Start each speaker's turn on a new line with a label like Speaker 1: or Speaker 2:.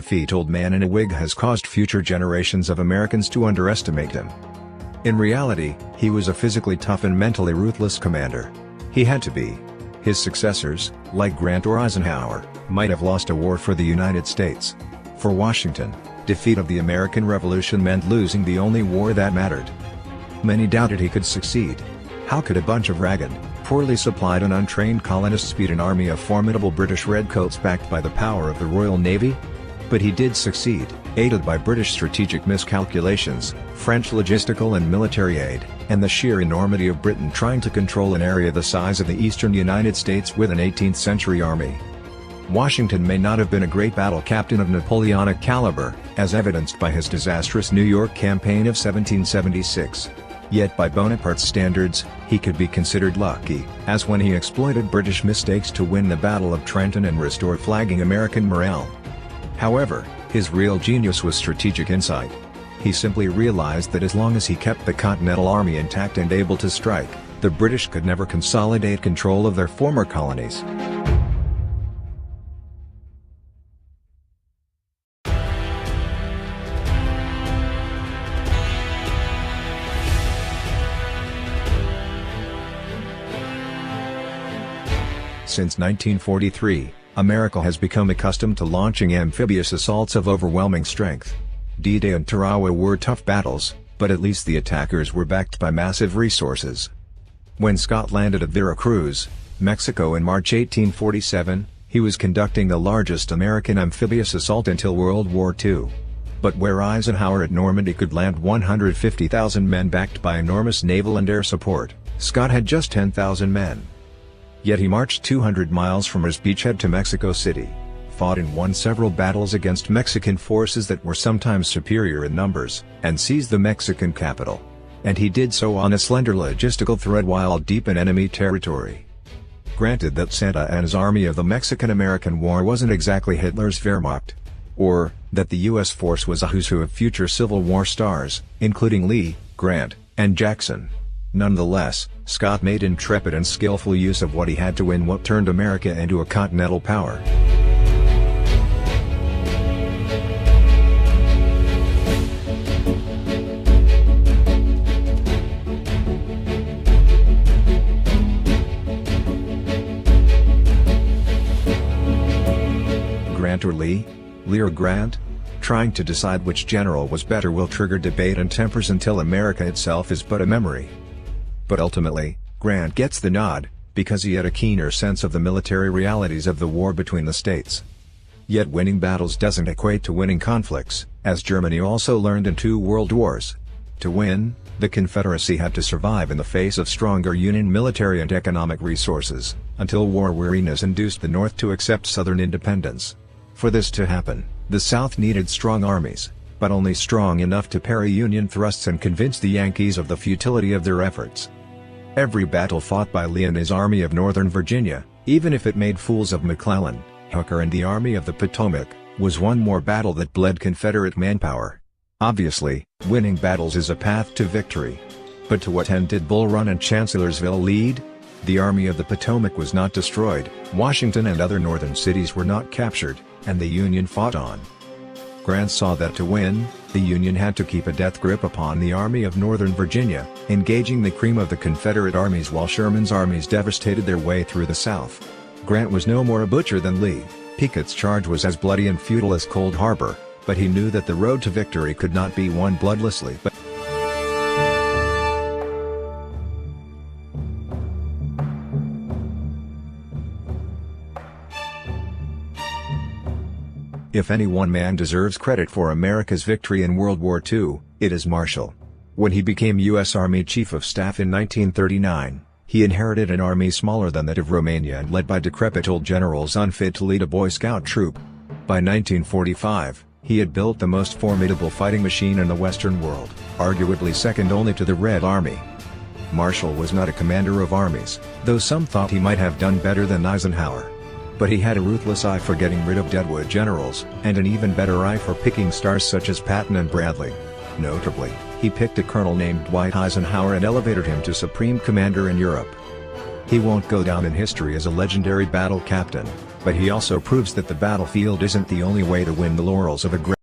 Speaker 1: defeat old man in a wig has caused future generations of Americans to underestimate him. In reality, he was a physically tough and mentally ruthless commander. He had to be. His successors, like Grant or Eisenhower, might have lost a war for the United States. For Washington, defeat of the American Revolution meant losing the only war that mattered. Many doubted he could succeed. How could a bunch of ragged, poorly supplied and untrained colonists beat an army of formidable British redcoats backed by the power of the Royal Navy? But he did succeed, aided by British strategic miscalculations, French logistical and military aid, and the sheer enormity of Britain trying to control an area the size of the eastern United States with an 18th-century army. Washington may not have been a great battle captain of Napoleonic caliber, as evidenced by his disastrous New York campaign of 1776. Yet by Bonaparte's standards, he could be considered lucky, as when he exploited British mistakes to win the Battle of Trenton and restore flagging American morale. However, his real genius was strategic insight. He simply realized that as long as he kept the Continental Army intact and able to strike, the British could never consolidate control of their former colonies. Since 1943, America has become accustomed to launching amphibious assaults of overwhelming strength. D-Day and Tarawa were tough battles, but at least the attackers were backed by massive resources. When Scott landed at Veracruz, Mexico in March 1847, he was conducting the largest American amphibious assault until World War II. But where Eisenhower at Normandy could land 150,000 men backed by enormous naval and air support, Scott had just 10,000 men. Yet he marched 200 miles from his beachhead to Mexico City, fought and won several battles against Mexican forces that were sometimes superior in numbers, and seized the Mexican capital. And he did so on a slender logistical thread while deep in enemy territory. Granted that Santa Anna's army of the Mexican-American War wasn't exactly Hitler's Wehrmacht. Or, that the U.S. force was a who's who of future Civil War stars, including Lee, Grant, and Jackson. Nonetheless, Scott made intrepid and skillful use of what he had to win what turned America into a continental power. Grant or Lee? Lee or Grant? Trying to decide which general was better will trigger debate and tempers until America itself is but a memory. But ultimately, Grant gets the nod, because he had a keener sense of the military realities of the war between the states. Yet winning battles doesn't equate to winning conflicts, as Germany also learned in 2 world wars. To win, the Confederacy had to survive in the face of stronger Union military and economic resources, until war weariness induced the North to accept Southern independence. For this to happen, the South needed strong armies, but only strong enough to parry Union thrusts and convince the Yankees of the futility of their efforts. Every battle fought by Lee and his Army of Northern Virginia, even if it made fools of McClellan, Hooker and the Army of the Potomac, was one more battle that bled Confederate manpower. Obviously, winning battles is a path to victory. But to what end did Bull Run and Chancellorsville lead? The Army of the Potomac was not destroyed, Washington and other northern cities were not captured, and the Union fought on. Grant saw that to win, the Union had to keep a death grip upon the Army of Northern Virginia, engaging the cream of the Confederate armies while Sherman's armies devastated their way through the South. Grant was no more a butcher than Lee. Pickett's charge was as bloody and futile as Cold Harbor, but he knew that the road to victory could not be won bloodlessly but if any one man deserves credit for America's victory in World War II, it is Marshall. When he became U.S. Army Chief of Staff in 1939, he inherited an army smaller than that of Romania and led by decrepit old generals unfit to lead a Boy Scout troop. By 1945, he had built the most formidable fighting machine in the Western world, arguably second only to the Red Army. Marshall was not a commander of armies, though some thought he might have done better than Eisenhower. But he had a ruthless eye for getting rid of deadwood generals, and an even better eye for picking stars such as Patton and Bradley. Notably, he picked a colonel named Dwight Eisenhower and elevated him to supreme commander in Europe. He won't go down in history as a legendary battle captain, but he also proves that the battlefield isn't the only way to win the laurels of a great